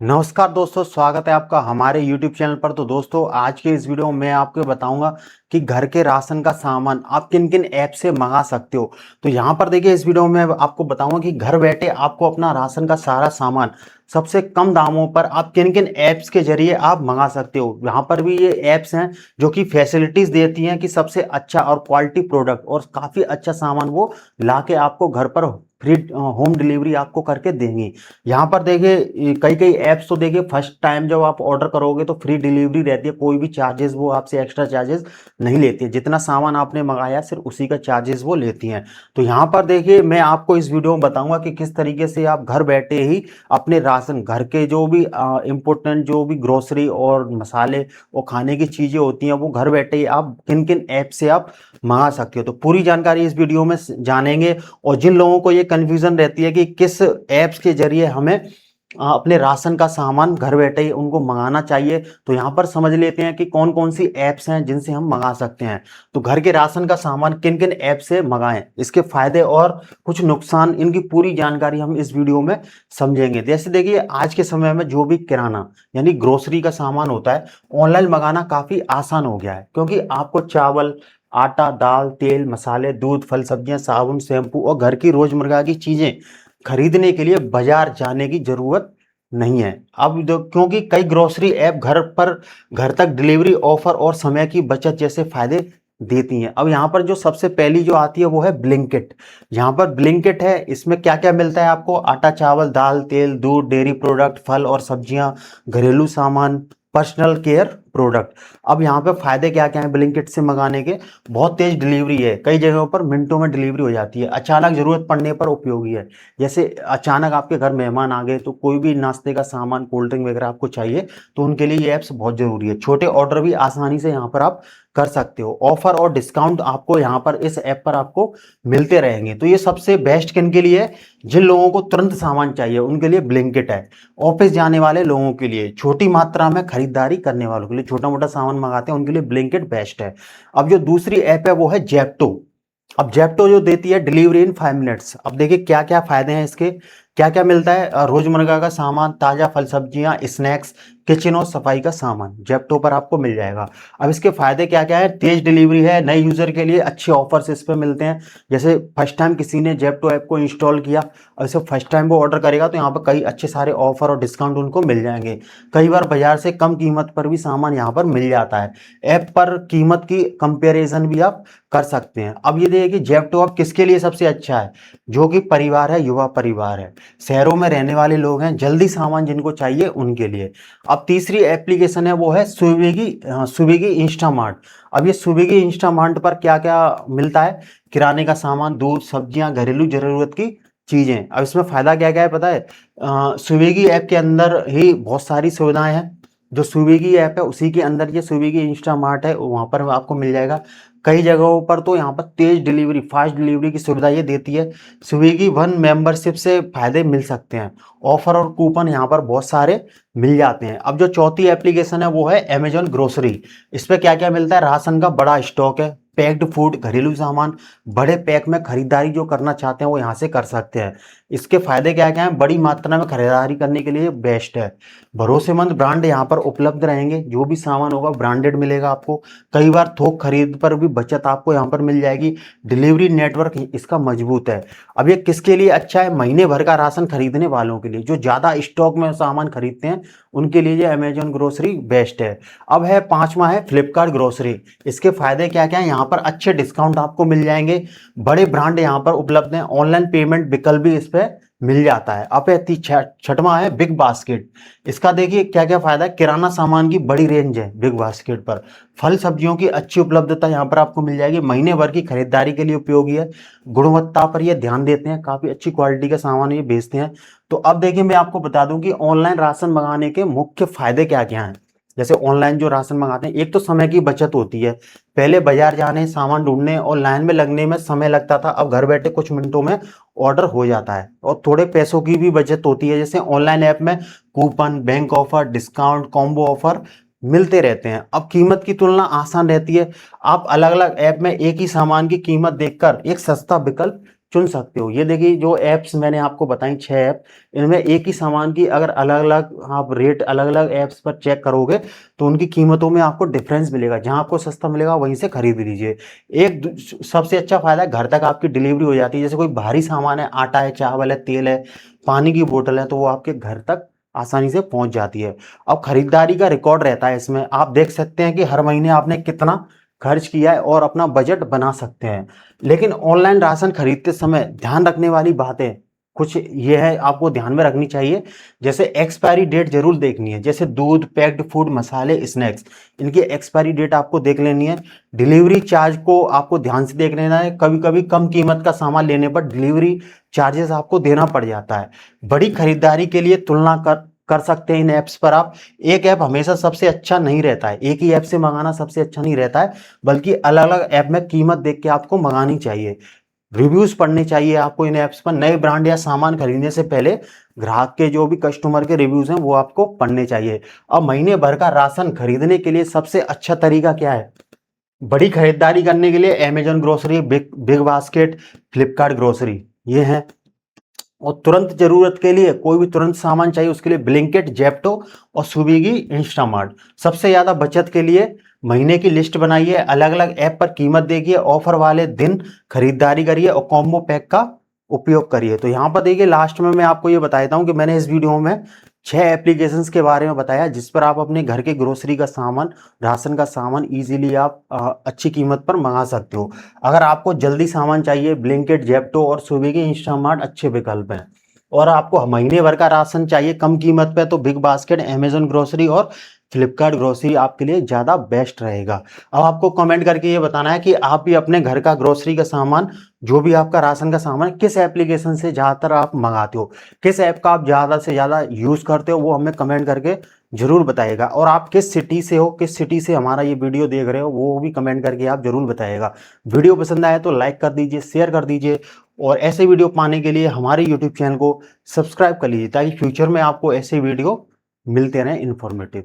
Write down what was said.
नमस्कार दोस्तों, स्वागत है आपका हमारे YouTube चैनल पर। तो दोस्तों, आज के इस वीडियो में मैं आपको बताऊंगा कि घर के राशन का सामान आप किन किन ऐप से मंगा सकते हो। तो यहाँ पर देखिए, इस वीडियो में आपको बताऊंगा कि घर बैठे आपको अपना राशन का सारा सामान सबसे कम दामों पर आप किन किन ऐप्स के जरिए आप मंगा सकते हो। यहाँ पर भी ये ऐप्स हैं जो कि फैसिलिटीज देती हैं कि सबसे अच्छा और क्वालिटी प्रोडक्ट और काफ़ी अच्छा सामान वो ला के आपको घर पर फ्री होम डिलीवरी आपको करके देंगी। यहाँ पर देखिए, कई कई ऐप्स तो देखिए फर्स्ट टाइम जब आप ऑर्डर करोगे तो फ्री डिलीवरी रहती है, कोई भी चार्जेस वो आपसे एक्स्ट्रा चार्जेस नहीं लेती है। जितना सामान आपने मंगाया सिर्फ उसी का चार्जेस वो लेती हैं। तो यहाँ पर देखिए, मैं आपको इस वीडियो में बताऊंगा कि किस तरीके से आप घर बैठे ही अपने राशन, घर के जो भी इम्पोर्टेंट जो भी ग्रोसरी और मसाले और खाने की चीज़ें होती हैं वो घर बैठे ही आप किन किन ऐप से आप मंगा सकते हो। तो पूरी जानकारी इस वीडियो में जानेंगे। और जिन लोगों को ये कन्फ्यूजन रहती है कि किस ऐप्स के जरिए हमें अपने राशन का सामान घर बैठे ही उनको मंगाना चाहिए, तो यहाँ पर समझ लेते हैं कि कौन कौन सी ऐप्स हैं जिनसे हम मंगा सकते हैं। तो घर के राशन का सामान किन किन ऐप से मंगाएं, इसके फायदे और कुछ नुकसान, इनकी पूरी जानकारी हम इस वीडियो में समझेंगे। जैसे देखिए, आज के समय में जो भी किराना यानी ग्रोसरी का सामान होता है, ऑनलाइन मंगाना काफ़ी आसान हो गया है, क्योंकि आपको चावल, आटा, दाल, तेल, मसाले, दूध, फल, सब्जियां, साबुन, शैम्पू और घर की रोजमर्रा की चीजें खरीदने के लिए बाजार जाने की जरूरत नहीं है। अब क्योंकि कई ग्रोसरी ऐप घर तक डिलीवरी ऑफर और समय की बचत जैसे फायदे देती हैं। अब यहाँ पर जो सबसे पहली जो आती है वो है ब्लिंकिट। यहाँ पर ब्लिंकिट है, इसमें क्या क्या मिलता है आपको? आटा, चावल, दाल, तेल, दूध, डेयरी प्रोडक्ट, फल और सब्जियां, घरेलू सामान, पर्सनल केयर प्रोडक्ट। अब यहाँ पे फायदे क्या क्या हैं ब्लिंकिट से मंगाने के? बहुत तेज डिलीवरी है, कई जगहों पर मिनटों में डिलीवरी हो जाती है। अचानक जरूरत पड़ने पर उपयोगी है, जैसे अचानक आपके घर मेहमान आ गए तो कोई भी नाश्ते का सामान, कोल्ड ड्रिंक वगैरह आपको चाहिए, तो उनके लिए ये ऐप्स बहुत जरूरी है। छोटे ऑर्डर भी आसानी से यहाँ पर आप कर सकते हो। ऑफर और डिस्काउंट आपको यहाँ पर इस ऐप पर आपको मिलते रहेंगे। तो ये सबसे बेस्ट किन के लिए है? जिन लोगों को तुरंत सामान चाहिए उनके लिए ब्लिंकिट है। ऑफिस जाने वाले लोगों के लिए, छोटी मात्रा में खरीदारी करने वालों के लिए, छोटा मोटा सामान मंगाते हैं उनके लिए ब्लिंकिट बेस्ट है। अब जो दूसरी ऐप है वो है जेप्टो। अब जेप्टो जो देती है डिलीवरी इन 5 मिनट्स। अब देखिए क्या क्या फायदे हैं इसके, क्या क्या मिलता है? रोजमर्रा का सामान, ताजा फल सब्जियां, स्नैक्स, किचन और सफाई का सामान जेप्टो पर आपको मिल जाएगा। अब इसके फायदे क्या क्या है? तेज डिलीवरी है, नए यूजर के लिए अच्छे ऑफर्स इस पे मिलते हैं। जैसे फर्स्ट टाइम किसी ने जेप्टो ऐप को इंस्टॉल किया और इसे फर्स्ट टाइम वो ऑर्डर करेगा तो यहाँ पर कई अच्छे सारे ऑफर और डिस्काउंट उनको मिल जाएंगे। कई बार बाजार से कम कीमत पर भी सामान यहाँ पर मिल जाता है। ऐप पर कीमत की कंपेरिजन भी आप कर सकते हैं। अब ये देखिए कि जेप्टो अब किसके लिए सबसे अच्छा है? जो कि परिवार है, युवा परिवार है, शहरों में रहने वाले लोग हैं, जल्दी सामान जिनको चाहिए उनके लिए। अब तीसरी एप्लीकेशन है वो है स्विगी। Swiggy Instamart. अब ये स्विगी इंस्टामार्ट पर क्या क्या मिलता है? किराने का सामान, दूध, सब्जियां, घरेलू जरूरत की चीजें। अब इसमें फायदा क्या क्या है पता है? स्विगी ऐप के अंदर ही बहुत सारी सुविधाएं हैं। जो स्विगी ऐप है उसी के अंदर ये स्विगी इंस्टामार्ट है, वहां पर आपको मिल जाएगा। कई जगहों पर तो यहाँ पर तेज डिलीवरी, फास्ट डिलीवरी की सुविधा ये देती है। स्विगी वन मेंबरशिप से फायदे मिल सकते हैं। ऑफर और कूपन यहाँ पर बहुत सारे मिल जाते हैं। अब जो चौथी एप्लीकेशन है वो है अमेजॉन ग्रोसरी। इस पे क्या क्या मिलता है? राशन का बड़ा स्टॉक है, पैक्ड फूड, घरेलू सामान, बड़े पैक में खरीदारी जो करना चाहते हैं वो यहाँ से कर सकते हैं। इसके फायदे क्या क्या हैं? बड़ी मात्रा में खरीदारी करने के लिए बेस्ट है। भरोसेमंद ब्रांड यहाँ पर उपलब्ध रहेंगे, जो भी सामान होगा ब्रांडेड मिलेगा आपको। कई बार थोक खरीद पर भी बचत आपको यहाँ पर मिल जाएगी। डिलीवरी नेटवर्क इसका मजबूत है। अब ये किसके लिए अच्छा है? महीने भर का राशन खरीदने वालों के लिए, जो ज़्यादा स्टॉक में सामान खरीदते हैं उनके लिए ये अमेजॉन ग्रोसरी बेस्ट है। अब है पांचवा है फ्लिपकार्ट ग्रोसरी। इसके फायदे क्या क्या है? यहाँ पर अच्छे डिस्काउंट आपको मिल जाएंगे, बड़े ब्रांड यहाँ पर उपलब्ध हैं, ऑनलाइन पेमेंट विकल्प भी इस पे मिल जाता है। अब है छठवां है बिग बास्केट। इसका देखिए क्या क्या फायदा है? किराना सामान की बड़ी रेंज है बिग बास्केट पर। फल सब्जियों की अच्छी उपलब्धता यहाँ पर आपको मिल जाएगी, महीने भर की खरीदारी के लिए उपयोगी है। गुणवत्ता पर ये ध्यान देते हैं, काफी अच्छी क्वालिटी का सामान ये बेचते हैं। तो अब देखिए, मैं आपको बता दूं कि ऑनलाइन राशन मंगाने के मुख्य फायदे क्या क्या हैं। जैसे ऑनलाइन जो राशन मंगाते हैं, एक तो समय की बचत होती है। पहले बाजार जाने, सामान ढूंढने और लाइन में लगने में समय लगता था, अब घर बैठे कुछ मिनटों में ऑर्डर हो जाता है। और थोड़े पैसों की भी बचत होती है, जैसे ऑनलाइन ऐप में coupon, bank offer, discount, combo offer मिलते रहते हैं। अब कीमत की तुलना आसान रहती है। आप अलग अलग ऐप में एक ही सामान की कीमत देखकर एक सस्ता विकल्प चुन सकते हो। ये देखिए जो ऐप्स मैंने आपको बताई 6 ऐप, इनमें एक ही सामान की अगर अलग-अलग आप रेट अलग-अलग ऐप्स पर चेक करोगे तो उनकी कीमतों में आपको डिफरेंस मिलेगा। जहाँ आपको सस्ता मिलेगा वहीं से खरीद लीजिए। एक सबसे अच्छा फायदा है, घर तक आपकी डिलीवरी हो जाती है। जैसे कोई भारी सामान है, आटा है, चावल है, तेल है, पानी की बोतल है, तो वो आपके घर तक आसानी से पहुंच जाती है। अब खरीदारी का रिकॉर्ड रहता है इसमें, आप देख सकते हैं कि हर महीने आपने कितना खर्च किया है और अपना बजट बना सकते हैं। लेकिन ऑनलाइन राशन खरीदते समय ध्यान रखने वाली बातें कुछ ये है, आपको ध्यान में रखनी चाहिए। जैसे एक्सपायरी डेट जरूर देखनी है, जैसे दूध, पैक्ड फूड, मसाले, स्नैक्स, इनकी एक्सपायरी डेट आपको देख लेनी है। डिलीवरी चार्ज को आपको ध्यान से देख लेना है। कभी कभी कम कीमत का सामान लेने पर डिलीवरी चार्जेस आपको देना पड़ जाता है। बड़ी खरीदारी के लिए तुलना कर सकते हैं इन ऐप्स पर आप। एक ऐप हमेशा सबसे अच्छा नहीं रहता है, एक ही ऐप से मंगाना सबसे अच्छा नहीं रहता है, बल्कि अलग अलग ऐप में कीमत देख के आपको मंगानी चाहिए। रिव्यूज पढ़ने चाहिए आपको इन ऐप्स पर। नए ब्रांड या सामान खरीदने से पहले ग्राहक के जो भी कस्टमर के रिव्यूज हैं वो आपको पढ़ने चाहिए। अब महीने भर का राशन खरीदने के लिए सबसे अच्छा तरीका क्या है? बड़ी खरीदारी करने के लिए Amazon grocery, big basket, Flipkart grocery, ये हैं। और तुरंत जरूरत के लिए कोई भी तुरंत सामान चाहिए उसके लिए ब्लिंकिट, जेप्टो और स्विगी, इंस्टामार्ट। सबसे ज्यादा बचत के लिए महीने की लिस्ट बनाइए, अलग अलग ऐप पर कीमत देखिए, ऑफर वाले दिन खरीदारी करिए और कॉम्बो पैक का उपयोग करिए। तो यहाँ पर देखिए लास्ट में मैं आपको ये बता देता हूँ कि मैंने इस वीडियो में 6 एप्लीकेशंस के बारे में बताया जिस पर आप अपने घर के ग्रोसरी का सामान, राशन का सामान इजीली आप अच्छी कीमत पर मंगा सकते हो। अगर आपको जल्दी सामान चाहिए, ब्लिंकिट, जेप्टो और स्विगी, इंस्टामार्ट अच्छे विकल्प हैं। और आपको महीने भर का राशन चाहिए कम कीमत पे तो बिग बास्केट, अमेजॉन ग्रोसरी और फ्लिपकार्ट ग्रोसरी आपके लिए ज़्यादा बेस्ट रहेगा। अब आपको कमेंट करके ये बताना है कि आप भी अपने घर का ग्रोसरी का सामान, जो भी आपका राशन का सामान, किस एप्लीकेशन से ज़्यादातर आप मंगाते हो, किस ऐप का आप ज़्यादा से ज़्यादा यूज़ करते हो, वो हमें कमेंट करके जरूर बताइएगा। और आप किस सिटी से हो, किस सिटी से हमारा ये वीडियो देख रहे हो, वो भी कमेंट करके आप जरूर बताइएगा। वीडियो पसंद आए तो लाइक कर दीजिए, शेयर कर दीजिए और ऐसे वीडियो पाने के लिए हमारे यूट्यूब चैनल को सब्सक्राइब कर लीजिए ताकि फ्यूचर में आपको ऐसे वीडियो मिलते रहें इन्फॉर्मेटिव।